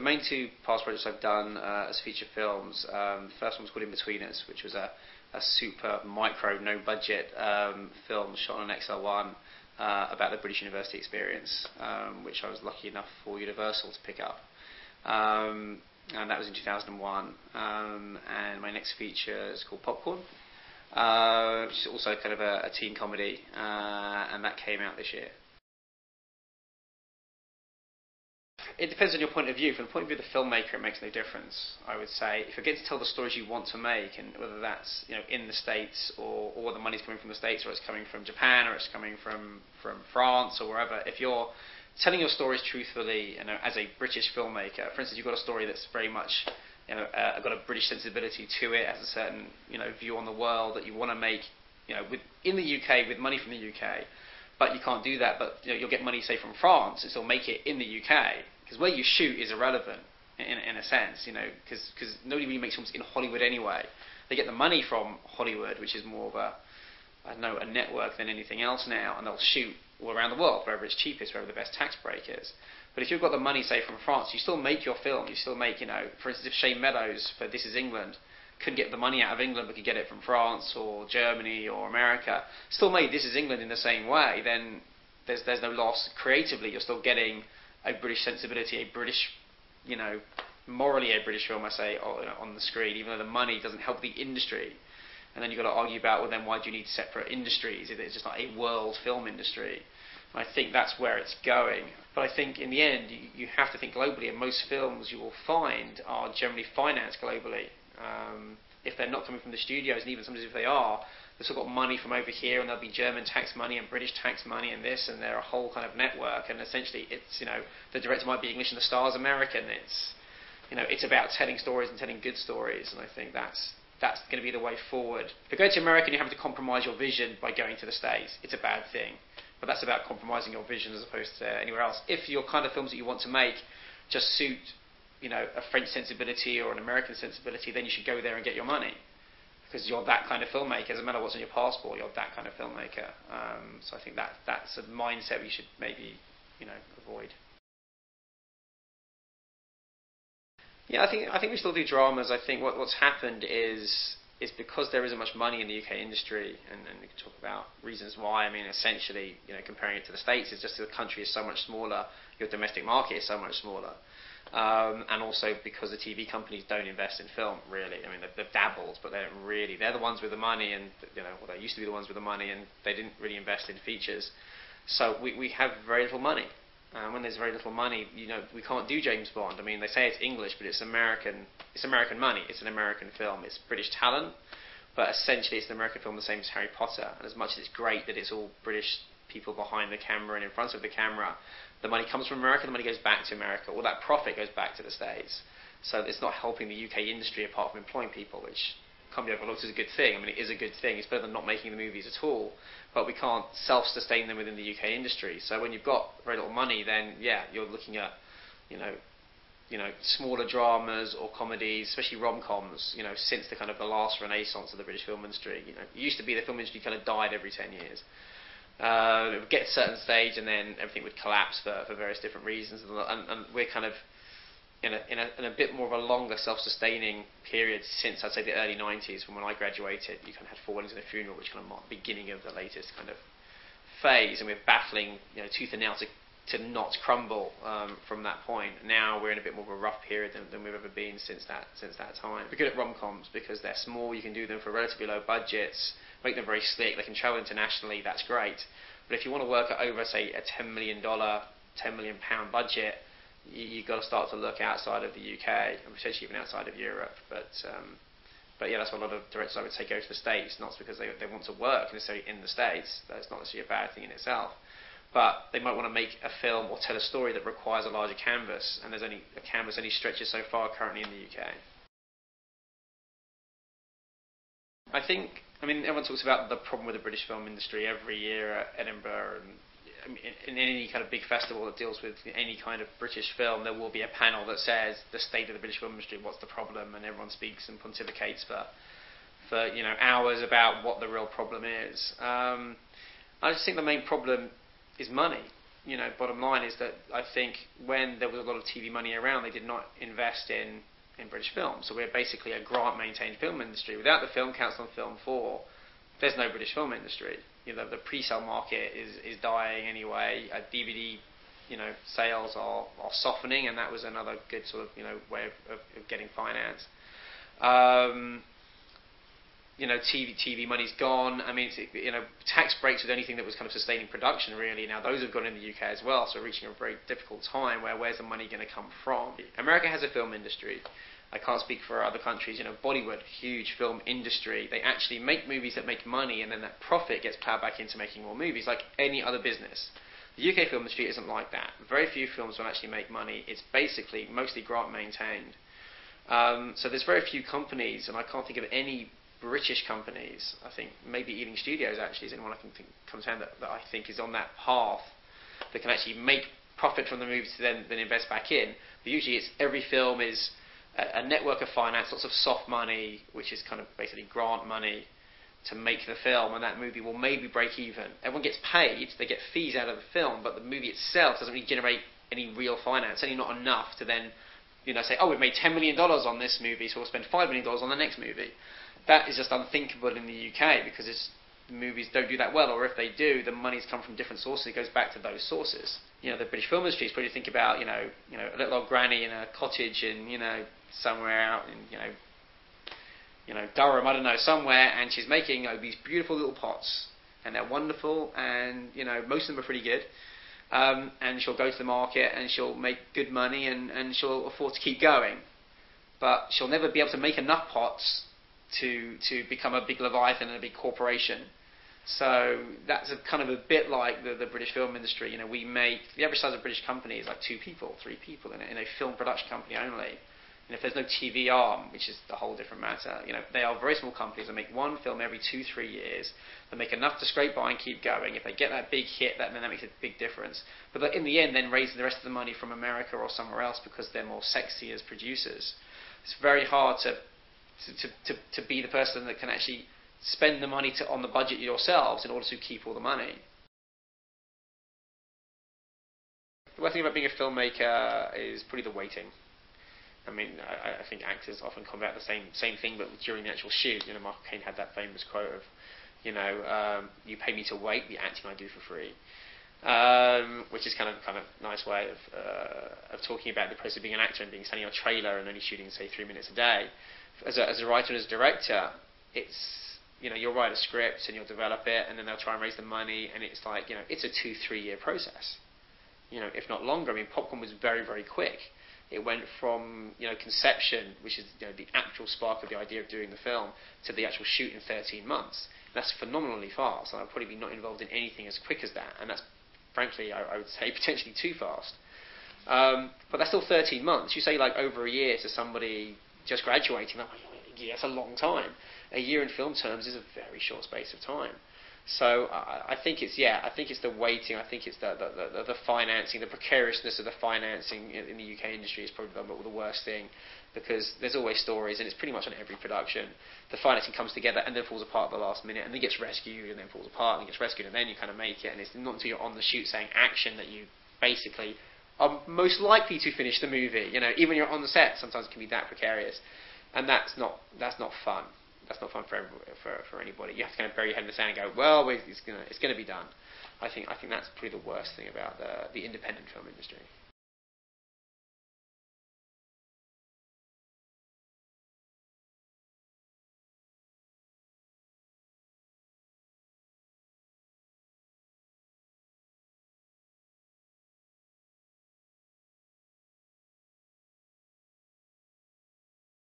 main two past projects I've done as feature films, the first one was called In Between Us, which was a super micro, no budget film shot on an XL1 about the British university experience, which I was lucky enough for Universal to pick up. And that was in 2001. And my next feature is called Popcorn, which is also kind of a teen comedy, and that came out this year. It depends on your point of view. From the point of view of the filmmaker, it makes no difference, I would say. If you're getting to tell the stories you want to make, and whether that's in the States or the money's coming from the States, or it's coming from Japan, or it's coming from France or wherever, if you're telling your stories truthfully, as a British filmmaker, for instance, you've got a story that's very much got a British sensibility to it, has a certain view on the world that you want to make in the UK with money from the UK, but you can't do that. But you'll get money, say, from France, and still make it in the UK. Because where you shoot is irrelevant, in a sense, because nobody really makes films in Hollywood anyway. They get the money from Hollywood, which is more of a network than anything else now, and they'll shoot all around the world, wherever it's cheapest, wherever the best tax break is. But if you've got the money, say, from France, you still make your film. You still make, for instance, if Shane Meadows for This Is England couldn't get the money out of England, but could get it from France or Germany or America, still made This Is England in the same way, then there's no loss creatively. You're still getting a British sensibility, a British, morally a British film, I say, on the screen, even though the money doesn't help the industry. And then you've got to argue about, well, then why do you need separate industries? It's just not a world film industry. And I think that's where it's going. But I think in the end, you have to think globally, and most films you will find are generally financed globally. If they're not coming from the studios, and even sometimes if they are, they've still got money from over here, and there'll be German tax money and British tax money and this, and they're a whole kind of network. And essentially, it's the director might be English and the star's American. It's about telling stories and telling good stories, and I think that's going to be the way forward. If you go to America and you have to compromise your vision by going to the States, it's a bad thing. But that's about compromising your vision as opposed to anywhere else. If your kind of films that you want to make just suit a French sensibility or an American sensibility, then you should go there and get your money. Because you're that kind of filmmaker. It doesn't matter what's on your passport, you're that kind of filmmaker. So I think that's a mindset we should maybe avoid. Yeah, I think we still do dramas. I think what's happened is because there isn't much money in the UK industry, and we can talk about reasons why. I mean, essentially, comparing it to the States, it's just the country is so much smaller, your domestic market is so much smaller. And also because the TV companies don't invest in film, really. I mean, they've dabbled, but they don't really. They're the ones with the money, and they used to be the ones with the money, and they didn't really invest in features. So we have very little money. When there's very little money, we can't do James Bond. I mean, they say it's English, but it's American. It's American money. It's an American film. It's British talent, but essentially it's an American film, the same as Harry Potter. And as much as it's great that it's all British people behind the camera and in front of the camera, the money comes from America, the money goes back to America. All that profit goes back to the States. So it's not helping the UK industry apart from employing people, which can't be overlooked as a good thing. I mean, it is a good thing. It's better than not making the movies at all. But we can't self-sustain them within the UK industry. So when you've got very little money, then, yeah, you're looking at, smaller dramas or comedies, especially rom-coms, since the kind of the last renaissance of the British film industry. It used to be the film industry kind of died every 10 years. It would get to a certain stage and then everything would collapse for various different reasons, and we're kind of in a bit more of a longer self-sustaining period since, I'd say, the early 90s, from when I graduated. You kind of had Four Weddings and a Funeral, which kind of marked the beginning of the latest kind of phase, and we're battling tooth and nail to not crumble from that point. Now we're in a bit more of a rough period than we've ever been since that time. We're good at rom-coms because they're small, you can do them for relatively low budgets, make them very slick, they can travel internationally, that's great. But if you want to work at over, say, a $10 million budget, you've got to start to look outside of the UK, and potentially even outside of Europe. But yeah, that's what a lot of directors, I would say, go to the States, not because they want to work necessarily in the States. That's not necessarily a bad thing in itself. But they might want to make a film or tell a story that requires a larger canvas, and a canvas only stretches so far currently in the UK. I mean, everyone talks about the problem with the British film industry every year at Edinburgh, and in any kind of big festival that deals with any kind of British film, there will be a panel that says the state of the British film industry, what's the problem, and everyone speaks and pontificates for hours about what the real problem is. I just think the main problem is money. bottom line is that I think when there was a lot of TV money around, they did not invest in British film. So we're basically a grant-maintained film industry. Without the Film Council and Film 4, there's no British film industry. The pre-sale market is dying anyway. DVD, sales are softening, and that was another good sort of way of getting finance. TV money's gone. I mean, tax breaks were the only thing that was kind of sustaining production really. Now those have gone in the UK as well, so we're reaching a very difficult time where's the money going to come from? America has a film industry. I can't speak for other countries. Bollywood, huge film industry. They actually make movies that make money, and then that profit gets plowed back into making more movies, like any other business. The UK film industry isn't like that. Very few films will actually make money. It's basically mostly grant maintained. So there's very few companies, and I can't think of any British companies. I think maybe Ealing Studios actually is anyone I can think comes to hand that I think is on that path that can actually make profit from the movies to then invest back in. But usually it's every film is a network of finance, lots of soft money, which is kind of basically grant money to make the film, and that movie will maybe break even. Everyone gets paid, they get fees out of the film, but the movie itself doesn't really generate any real finance, only not enough to then say, oh, we've made $10 million on this movie, so we'll spend $5 million on the next movie. That is just unthinkable in the UK because the movies don't do that well, or if they do, the money's come from different sources. It goes back to those sources. The British film industry is probably think about a little old granny in a cottage in somewhere out in Durham, I don't know, somewhere, and she's making these beautiful little pots, and they're wonderful, and most of them are pretty good. And she'll go to the market and she'll make good money and she'll afford to keep going, but she'll never be able to make enough pots to become a big Leviathan and a big corporation. So that's kind of a bit like the British film industry. We make the average size of a British company is like 2 people, 3 people in a film production company only. And if there's no TV arm, which is a whole different matter, they are very small companies that make one film every 2-3 years. They make enough to scrape by and keep going. If they get that big hit, then that makes a big difference. But in the end, then raise the rest of the money from America or somewhere else because they're more sexy as producers. It's very hard to be the person that can actually spend the money on the budget yourselves in order to keep all the money. The worst thing about being a filmmaker is probably the waiting. I mean, I think actors often combat the same thing, but during the actual shoot. Michael Caine had that famous quote of, you pay me to wait, the acting I do for free, which is kind of nice way of talking about the process of being an actor and being standing on a trailer and only shooting, say, 3 minutes a day. As a writer and as a director, it's you'll write a script and you'll develop it, and then they'll try and raise the money, and it's like it's a 2-3 year process, if not longer. I mean, Popcorn was very, very quick. It went from conception, which is the actual spark of the idea of doing the film, to the actual shoot in 13 months. That's phenomenally fast, and I'll probably be not involved in anything as quick as that. And that's, frankly, I would say potentially too fast. But that's still 13 months. You say like over a year to somebody just graduating, like, yeah, that's a long time. A year in film terms is a very short space of time. So I think it's the waiting. I think it's the financing, the precariousness of the financing in the UK industry is probably the worst thing, because there's always stories, and it's pretty much on every production. The financing comes together and then falls apart at the last minute, and then gets rescued, and then falls apart, and gets rescued, and then you kind of make it. And it's not until you're on the shoot saying action that you basically are most likely to finish the movie. Even when you're on the set, sometimes it can be that precarious, and that's not fun. That's not fun for anybody. You have to kind of bury your head in the sand and go, well, it's going to be done. I think that's probably the worst thing about the independent film industry.